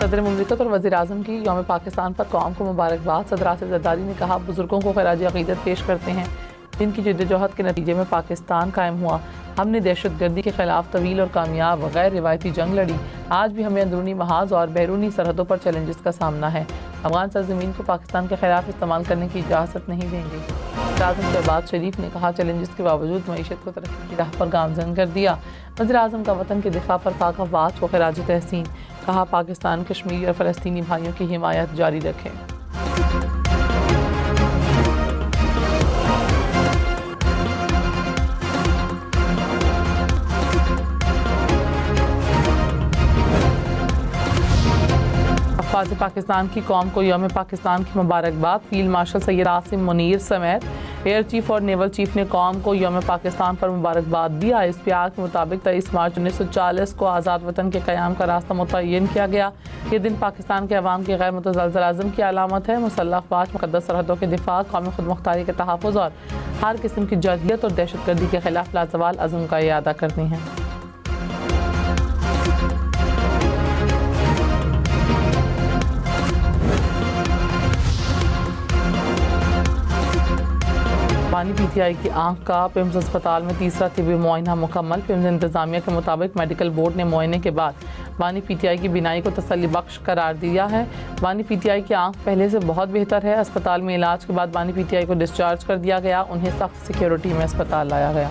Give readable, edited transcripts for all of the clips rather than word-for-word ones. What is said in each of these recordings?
सदर मुमलिकत और वज़ीर-ए-आज़म की यौम पाकिस्तान पर कौम को मुबारकबाद। सदर आसिफ ज़रदारी ने कहा, बुज़ुर्गों को ख़राज अक़ीदत पेश करते हैं जिनकी जद्दोजहद के नतीजे में पाकिस्तान कायम हुआ। हमने दहशतगर्दी के ख़िलाफ़ तवील और कामयाब गैर रिवायती जंग लड़ी। आज भी हमें अंदरूनी महाज और बैरूनी सरहदों पर चैलेंजेस का सामना है। अफ़गान सरज़मीन को पाकिस्तान के ख़िलाफ़ इस्तेमाल करने की इजाज़त नहीं देंगे। वज़ीर-ए-आज़म शहबाज शरीफ ने कहा, चैलेंजेस के बावजूद मईशत को तरक्की की राह पर गामज़न कर दिया। वज़ीर-ए-आज़म का वतन के दिफा पर पाक अफ़वाज को ख़िराज तहसीन। कहा, पाकिस्तान कश्मीरी और फ़लस्तीनी भाइयों की हिमायत जारी रखें। अफ़वाज पाकिस्तान की कौम को यौम पाकिस्तान की मुबारकबाद। फील्ड मार्शल सैयद आसिम मुनीर समेत एयर चीफ और नेवल चीफ ने कौम को यौम पाकिस्तान पर मुबारकबाद दिया। इस प्यार के मुताबिक 23 मार्च 1940 को आज़ाद वतन के क़याम का रास्ता मुतय्यन किया गया। ये दिन पाकिस्तान के अवाम की गैर मुतज़लज़ल अज़्म की अलामत है। मुसल्लह अफ़वाज मुक़द्दस सरहदों के दिफा, कौमी खुदमुख्तारी के तहफ़्फ़ुज़ और हर किस्म की जरहियत और दहशतगर्दी के ख़िलाफ़ लाज़वाल अज़्म का इयादा करती हैं। बानी PTI की आंख का पिम्स अस्पताल में तीसरा तिबी मुआयना मुकम्मल। पिम्स इंतज़ामिया के मुताबिक मेडिकल बोर्ड ने मुआयने के बाद बानी PTI की बीनाई को तसल्ली बख्श करार दिया है। बानी PTI की आंख पहले से बहुत बेहतर है। अस्पताल में इलाज के बाद बानी PTI को डिस्चार्ज कर दिया गया। उन्हें सख्त सिक्योरिटी में अस्पताल लाया गया।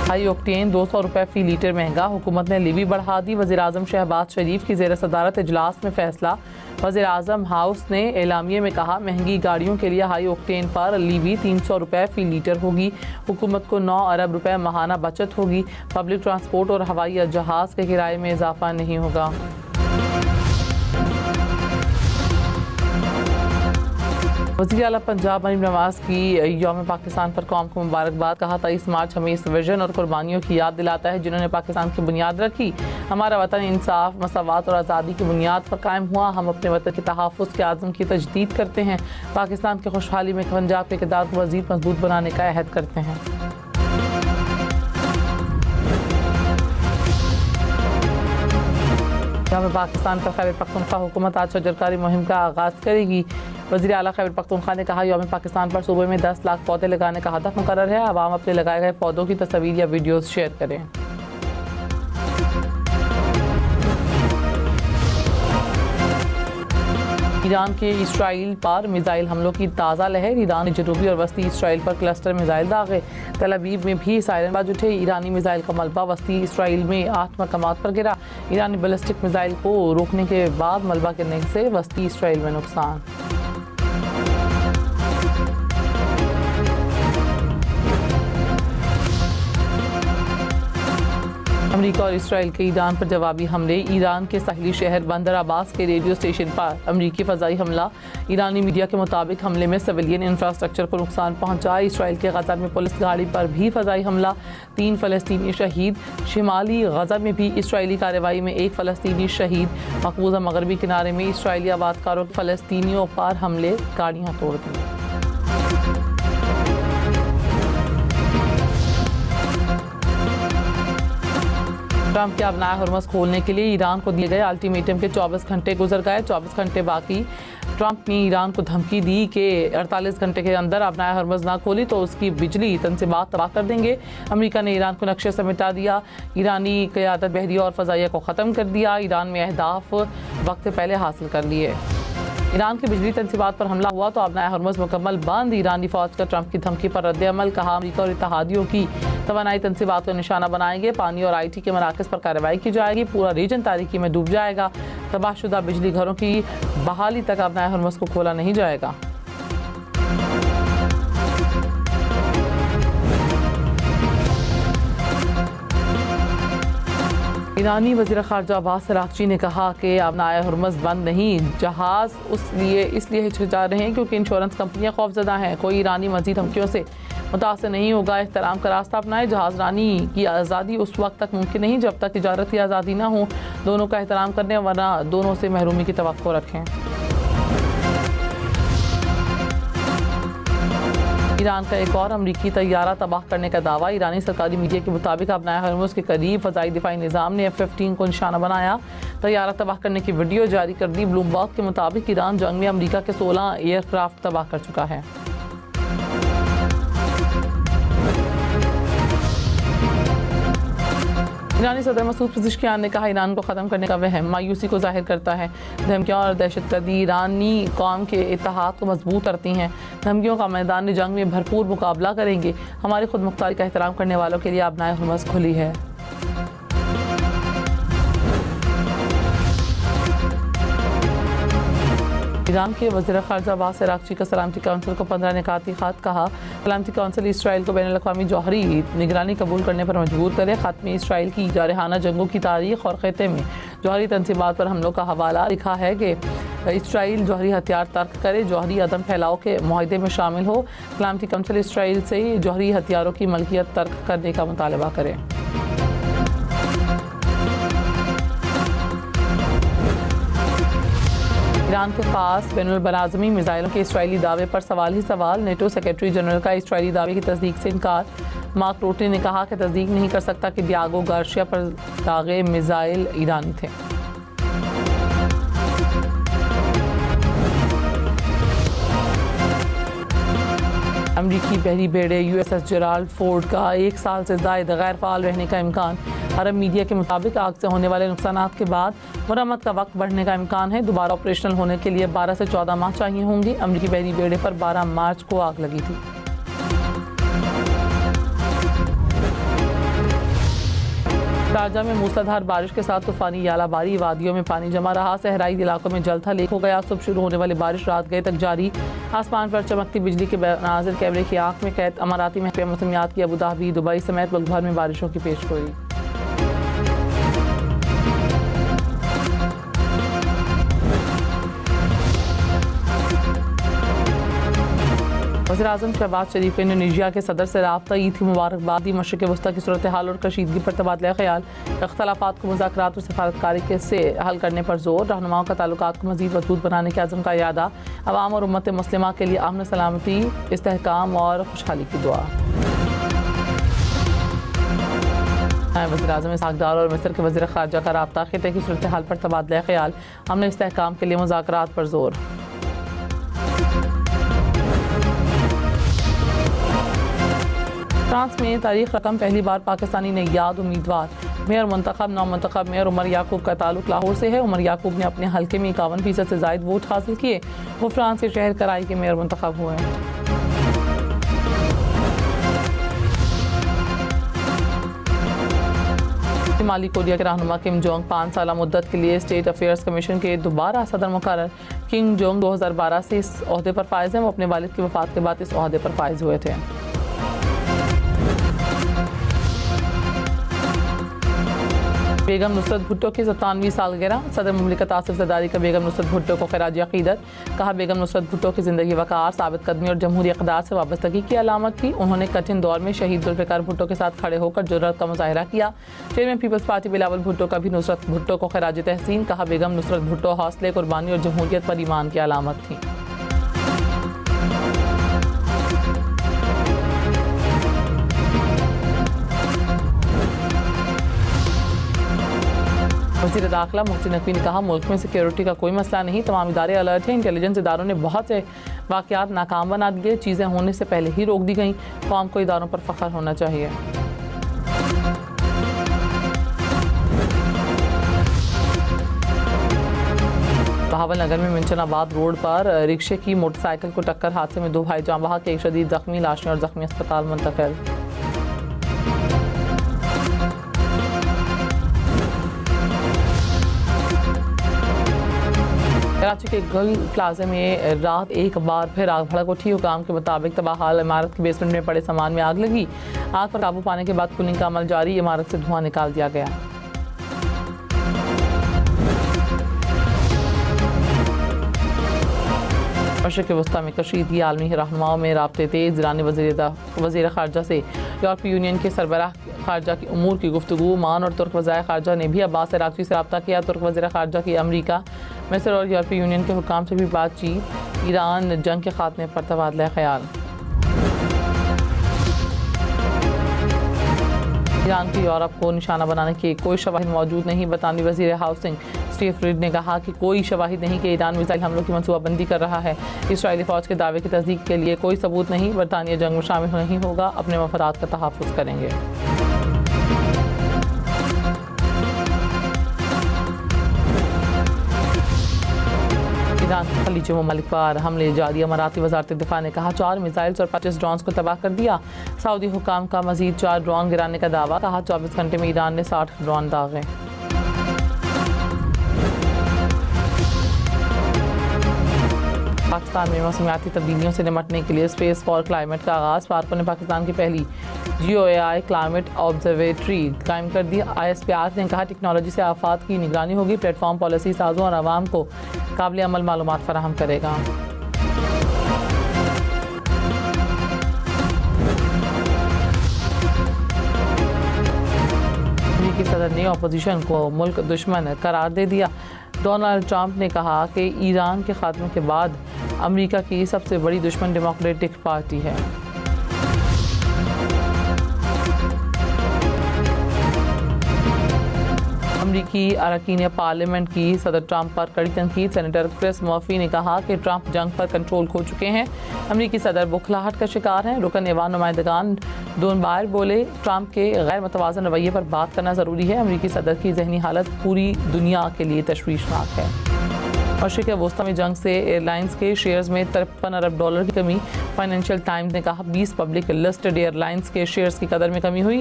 हाई ऑक्टेन 200 रुपये फ़ी लीटर महंगा। हुकूमत ने लीवी बढ़ा दी। वज़ीर-ए-आज़म शहबाज शरीफ की ज़ेर सदारत इजलास में फैसला। वज़ीर-ए-आज़म हाउस ने एलामिये में कहा, महंगी गाड़ियों के लिए हाई ऑक्टेन पर लीवी 300 रुपये फ़ी लीटर होगी। हुकूमत को 9 अरब रुपये माहाना बचत होगी। पब्लिक ट्रांसपोर्ट और हवाई जहाज़ के किराए में इजाफा नहीं होगा। वज़ीर आला पंजाब मरीम नवाज़ की यौम पाकिस्तान पर कौम को मुबारकबाद। कहा, 23 मार्च हमें इस विजन और कुर्बानियों की याद दिलाता है जिन्होंने पाकिस्तान की बुनियाद रखी। हमारा वतन इंसाफ, मसावात और आज़ादी की बुनियाद पर कायम हुआ। हम अपने वतन के तहफ़्फ़ुज़ के आज़म की तजदीद करते हैं। पाकिस्तान की खुशहाली में पंजाब के किरदार को मज़ीद मजबूत बनाने का अहद करते हैं। यौम पाकिस्तान पर खैबर पख्तूनख्वा हुकूमत आज शजरकारी मुहिम का आगाज़ करेगी। वज़ीर आला खैबर पख्तूनख्वा ने कहा, यौम पाकिस्तान पर सूबे में 10 लाख पौधे लगाने का हदफ मुकर्रर है। आवाम अपने लगाए गए पौधों की तस्वीर या वीडियोज़ शेयर करें। ईरान के इसराइल पर मिसाइल हमलों की ताज़ा लहर। ईरान ने जनूबी और वस्ती इसराइल पर क्लस्टर मिसाइल दागे। तल अवीव में भी सायरन बाज उठे। ईरानी मिसाइल का मलबा वस्ती इसराइल में 8 मकामात पर गिरा। ईरानी बैलिस्टिक मिसाइल को रोकने के बाद मलबा गिरने से वस्ती इसराइल में नुकसान। अमेरिका और इसराइल के ईरान पर जवाबी हमले। ईरान के साहिली शहर बंदर अब्बास के रेडियो स्टेशन पर अमेरिकी फ़ज़ाई हमला। ईरानी मीडिया के मुताबिक हमले में सिविलियन इंफ्रास्ट्रक्चर को नुकसान पहुंचा। इसराइल के गज़ा में पुलिस गाड़ी पर भी फ़ज़ाई हमला। 3 फ़लस्तीनी शहीद। शिमाली गज़ा में भी इसराइली कार्रवाई में 1 फ़लस्तीनी शहीद। मकबूजा मगरबी किनारे में इसराइली आबादकारों फ़लस्तीनियों पर हमले, गाड़ियाँ तोड़ दी। ट्रंप के अपनाया हरमज़ खोलने के लिए ईरान को दिए गए अल्टीमेटम के 24 घंटे गुजर गए। 24 घंटे बाकी। ट्रंप ने ईरान को धमकी दी कि 48 घंटे के अंदर अपनाया हरमज़ ना खोली तो उसकी बिजली तनसीबात तबाह कर देंगे। अमेरिका ने ईरान को नक्शे से मिटा दिया। ईरानी क़यादत बहरिया और फ़ज़ाइया को ख़त्म कर दिया। ईरान में अहदाफ वक्त से पहले हासिल कर लिए। ईरान की बिजली तनसीबात पर हमला हुआ तो अपनाया हरमज़ मुकम्मल बंद। ईरानी फ़ौज का ट्रंप की धमकी पर रद्द अमल। कहा, अमेरिका और इत्तेहादियों की तवानाई तनसीबात को निशाना बनाएंगे। पानी और IT के मराकज़ पर कार्रवाई की जाएगी। पूरा रीजन तारीकी में डूब जाएगा। तबाहशुदा बिजली घरों की बहाली तक अपनाया हरमज़ को खोला नहीं जाएगा। ईरानी वज़ीर ख़ारजा अब्बास अराग़ची ने कहा कि अपनाया हरमज़ बंद नहीं, जहाज़ इसलिए हिचकिचा रहे हैं क्योंकि इंश्योरेंस कंपनियां खौफज़दा हैं। कोई ईरानी मज़ीद धमकियों से मुतासर नहीं होगा। एहतराम का रास्ता अपनाए। जहाज़ रानी की आज़ादी उस वक्त तक मुमकिन नहीं जब तक तिजारत की आज़ादी ना हो। दोनों का एहतराम करने, वरना दोनों से महरूमी की तवक्को रखें। ईरान का एक और अमरीकी तैयारा तबाह करने का दावा। ईरानी सरकारी मीडिया के मुताबिक अपनाए हरमुज़ के करीब फ़ज़ाई दिफाई निज़ाम ने F-15 को निशाना बनाया, तैयारा तबाह करने की वीडियो जारी कर दी। ब्लूमबर्ग के मुताबिक ईरान जंग में अमरीका के 16 एयरक्राफ्ट तबाह कर चुका है। ईरानी सदर मसूद पेज़ेश्कियान ने कहा, ईरान को ख़त्म करने का वहम मायूसी को जाहिर करता है। धमकियाँ और दहशतगर्दी ईरानी कौम के इत्तेहाद को मजबूत करती हैं। धमकियों का मैदान जंग में भरपूर मुकाबला करेंगे। हमारी खुद मुख्तारी का एहतराम करने वालों के लिए अपनाए हुर्मज़ खुली है। ईरान के वज़ीर ख़ारजा अब्बास अराग़ची का सलामती कौंसिल को 15 निकाती ख़त। कहा, सलामती कौंसिल इसराइल को बैनुल-अक़वामी जौहरी निगरानी कबूल करने पर मजबूर करे। ख़त में इसराइल की जारहाना जंगों की तारीख़ और ख़ित्ते में जौहरी तंसीबात पर हमलों का हवाला लिखा है कि इसराइल जौहरी हथियार तर्क करे, जौहरी अदम फैलाव के मुआहदे में शामिल हो। सलामती कौंसिल इसराइल से जौहरी हथियारों की मलकियत तर्क करने का मुतालबा करे। ईरान के पास बैनुल-बराज़मी मिसाइलों के इसराइली दावे पर सवाल ही सवाल। नेटो सेक्रेटरी जनरल का इसराइली दावे की तस्दीक से इनकार। मार्क रूटे ने कहा कि तस्दीक नहीं कर सकता कि डियागो गार्शिया पर दागे मिसाइल ईरानी थे। अमरीकी बहरी बेड़े USS जेराल्ड फोर्ड का 1 साल से ज़ायद गैर फ़ाल रहने का इम्कान। अरब मीडिया के मुताबिक आग से होने वाले नुकसानात के बाद मरम्मत का वक्त बढ़ने का इम्कान है। दोबारा ऑपरेशनल होने के लिए 12 से 14 माह चाहिए होंगे। अमरीकी बहरी बेड़े पर 12 मार्च को आग लगी थी। शारजा में मूसलाधार बारिश के साथ तूफानी यालाबारी, वादियों में पानी जमा रहा। सहराई इलाकों में जल था लेक हो गया। सुबह शुरू होने वाली बारिश रात गए तक जारी। आसमान पर चमकती बिजली के मनाजिर कैमरे की आंख में कैद। अमाराती महकमे मौसमियात की अबूधाबी, दुबई समेत मुल्क भर में बारिशों की पेशगोई। वज़ीर-ए-आज़म शहबाज शरीफ ने इंडोनेशिया के सदर से राब्ता ईद की मुबारकबाद दी। मशरिक़ वस्ता की सूरत हाल और कशीदगी पर तबादला ख्याल। इख्तलाफात को मुज़ाकरात और सफारतकारी से हल करने पर जोर। रहनुमाओं का ताल्लुकात को मज़ीद मजबूत बनाने के अज़म का यादा। अवाम और उम्मत मुस्लिमा के लिए अमन, सलामती, इस्तेहकाम और खुशहाली की दुआ। वज़ीर-ए-आज़म इसहाक़ डार और मिस्र के वज़ीर ख़ारजा का राब्ता। खित्ते की सूरत हाल पर तबादला ख्याल। अमन इस्तेहकाम के लिए मुज़ाकरात पर जोर। फ्रांस में तारीख रकम पहली बार पाकिस्तानी नैयाद उम्मीदवार मेयर मुंतखब नामुंतखब मेयर उमर याकूब का ताल्लुक लाहौर से है। उमर याकूब ने अपने हल्के में 51% से ज़ायद वोट हासिल किए। वो फ्रांस के शहर कराई के मेयर मुंतखब हुए हैं। शुमाली कोरिया के रहनुमा किम जोंग 5 साल मुद्दत के लिए स्टेट अफेयर्स कमीशन के दोबारा सदर मुकर्रर। किम जोंग 2012 से इस ओहदे पर फायज हैं। वो अपने वालिद की वफात के बाद इस ओहदे पर फायज हुए थे। बेगम नुसरत भुट्टो की 97वीं सालगिरह। सदर मुमलिकत आसिफ ज़रदारी का बेगम नुसरत भुट्टो को खराज अक़ीदत। कहा, बेगम नुसरत भुट्टो की ज़िंदगी वक़ार, साबित कदमी और जमहूरी इक़दार से वाबस्तगी की अलामत थी। उन्होंने कठिन दौर में शहीद जुल्फ़िकार भुट्टो के साथ खड़े होकर जुर्रत का मुज़ाहिरा किया। Chairman People's Party Bilawal Bhutto का भी नुसरत भुट्टो को खराज तहसीन। कहा, बेगम नुसरत भुट्टो हौसले, कुर्बानी और जमहूरियत पर ईमान की अलामत थी। वज़ीर दाखिला मोहसिन नकवी ने कहा, मुल्क में सिक्योरिटी का कोई मसला नहीं, तमाम इदारे अलर्ट हैं। इंटेलिजेंस इदारों ने बहुत से वाक़यात नाकाम बना दिए। चीज़ें होने से पहले ही रोक दी गई। कौम को इदारों पर फ़ख्र होना चाहिए। बहावलनगर में मिंचनाबाद रोड पर रिक्शे की मोटरसाइकिल को टक्कर। हादसे में 2 भाई जाँ बहक, एक शदीद जख्मी, लाशें और जख्मी अस्पताल मुंतकिल। कराची के गल प्लाजा में रात एक बार फिर आग भड़क उठी। हुकाम के मुताबिक तबाहाल इमारत के बेसमेंट में पड़े सामान में आग लगी। आग पर काबू पाने के बाद कूलिंग का अमल जारी। इमारत से धुआं निकाल दिया गया। मशरिक़ वस्ता में कशीदगी, आलमी रहनुमाओं में राब्ते तेज़। ईरानी वज़ीर ख़ारजा से यूरोपीय यूनियन के सरबराह ख़ारजा की उमूर की गुफ्तगू। मान और तुर्क वज़ायर ख़ारजा ने भी अब्बास अराग़ची से रब्ता किया। तुर्क वज़ीर ख़ारजा की अमरीका, मिस्र और यूरोपीय यूनियन के हुकाम से भी बातचीत। ईरान जंग के ख़ात्मे पर तबादला ख्याल। ईरान की यूरोप को निशाना बनाने के कोई शवाहिद मौजूद नहीं। बरतानवी वज़ीर हाउसिंग स्टीव फ्रीड ने कहा कि कोई शवाहिद नहीं कि ईरान मिसाइल हमलों की मनसूबाबंदी कर रहा है। इसराइली फ़ौज के दावे की तस्दीक के लिए कोई सबूत नहीं। बरतानिया जंग में शामिल नहीं होगा, अपने मफादात का तहफ़्फ़ुज़ करेंगे। ईरान के खलीजी ममालिक पर हमले जारी। अमाराती वज़ारत दिफा ने कहा 4 मिसाइल्स और 25 ड्रोन्स को तबाह कर दिया। सऊदी हुकाम का मज़ीद 4 ड्रोन गिराने का दावा। कहा 24 घंटे में ईरान ने 60 ड्रोन दागे। पाकिस्तान में मौसमियाती तब्दीलियों से निपटने के लिए स्पेस फॉर क्लाइमेट का आगाज़। पार्कों ने पाकिस्तान की पहली GOAI क्लाइमेट ऑब्जर्वेटरी कायम कर दी। ISPR ने कहा टेक्नोलॉजी से आफात की निगरानी होगी। प्लेटफॉर्म पॉलिसी साजों और आवाम को काबिल अमल मालूमात फराहम करेगा। अमेरिकी सदर ने अपोजिशन को मुल्क दुश्मन करार दे दिया। डोनाल्ड ट्रंप ने कहा कि ईरान के खात्मे के बाद अमेरिका की सबसे बड़ी दुश्मन डेमोक्रेटिक पार्टी है। अमरीकी अरकान पार्लियामेंट की सदर ट्रंप पर कड़ी तनकीद। सेनेटर क्रिस मर्फी ने कहा कि ट्रंप जंग पर कंट्रोल खो चुके हैं। अमरीकी सदर बुखलाहट का शिकार हैं। रुकन ऐवान नुमाइंदगान डोनबायर बोले ट्रंप के गैर मुतवाज़न रवैये पर बात करना ज़रूरी है। अमरीकी सदर की जहनी हालत पूरी दुनिया के लिए तशवीशनाक है। मशरिक़ वस्ती में जंग से एयरलाइंस के शेयर्स में $53 अरब की कमी। फाइनेंशियल टाइम्स ने कहा 20 पब्लिक लिस्टेड एयरलाइंस के शेयर्स की कदर में कमी हुई।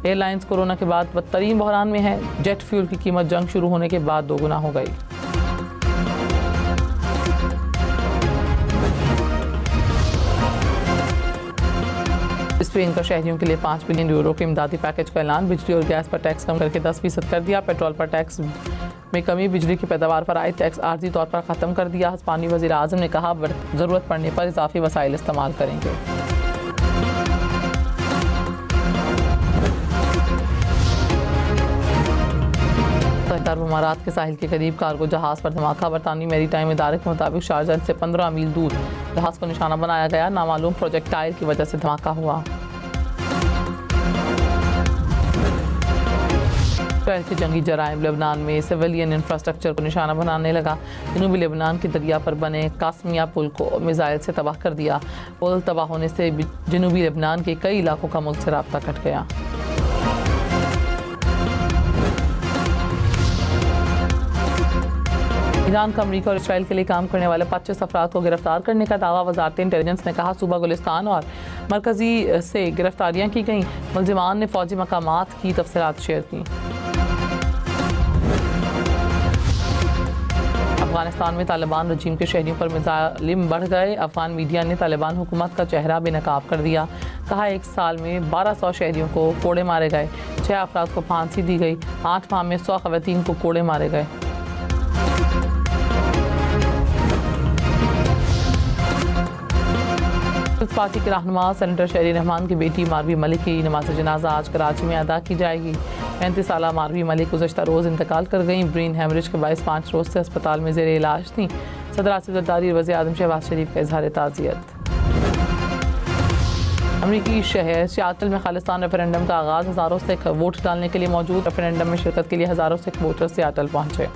एयरलाइंस कोरोना के बाद बदतरीन बहरान में है। जेट फ्यूल की कीमत जंग शुरू होने के बाद दोगुना हो गई। स्पेन का शहरियों के लिए 5 बिलियन यूरो के इमदादी पैकेज का ऐलान। बिजली और गैस पर टैक्स कम करके 10% कर दिया। पेट्रोल पर टैक्स में कमी। बिजली की पैदावार पर आए टैक्स आर्जी तौर पर ख़त्म कर दिया। हिस्पानी वज़ीर आज़म ने कहा ज़रूरत पड़ने पर इजाफी वसाइल इस्तेमाल करेंगे। अरब अमारात के साहिल के करीब कार्गो जहाज़ पर धमाका। बरतानवी मेरी टाइम इदारे के मुताबिक शारजा से 15 मील दूर जहाज़ को निशाना बनाया गया। नामालूम प्रोजेक्टाइल की वजह से धमाका हुआ। इसराइल के जंगी जराइम लेबनान में सिविलियन इंफ्रास्ट्रक्चर को निशाना बनाने लगा। जनूबी लेबनान की दरिया पर बने कासमिया पुल को मिसाइल से तबाह कर दिया। पुल तबाह होने से जनूबी लेबनान के कई इलाकों का मुल्क से राब्ता कट गया। ईरान का अमेरिका और इसराइल के लिए काम करने वाले 25 अफराद को गिरफ्तार करने का दावा। वजारत इंटेलिजेंस ने कहा सूबा गुलिस्तान और मरकजी से गिरफ्तारियां की गईं। मुल्जिमान ने फौजी मकामात की तफसीलात शेयर की। अफगानिस्तान में तालिबान रजीम के शहरियों पर मिज़ालिम बढ़ गए। अफगान मीडिया ने तालिबान हुकूमत का चेहरा बेनकाब कर दिया। कहा 1 साल में 1200 शहरियों को कोड़े मारे गए। 6 अफराद को फांसी दी गई। 8 माह में 100 ख़वातीन को कोड़े मारे गए। पीपल्स पार्टी के रहनुमा सेनेटर शहरी रहमान की बेटी मारवी मलिक की नमाज जनाजा आज कराची में अदा की जाएगी। 35 साला मारवी मलिक गुज़श्ता रोज़ इंतकाल कर गई। ब्रेन हेमरेज के बायस 5 रोज़ से अस्पताल में ज़ेर इलाज थी। सदर आसिफ ज़रदारी और वज़ीर आज़म शहबाज शरीफ का इज़हार ताज़ियत। अमरीकी शहर सियाटल में खालिस्तान रेफरेंडम का आगाज़। हज़ारों सिख वोट डालने के लिए मौजूद। रेफरेंडम में शिरकत के लिए हज़ारों सिख वोटर सियाटल पहुँचे।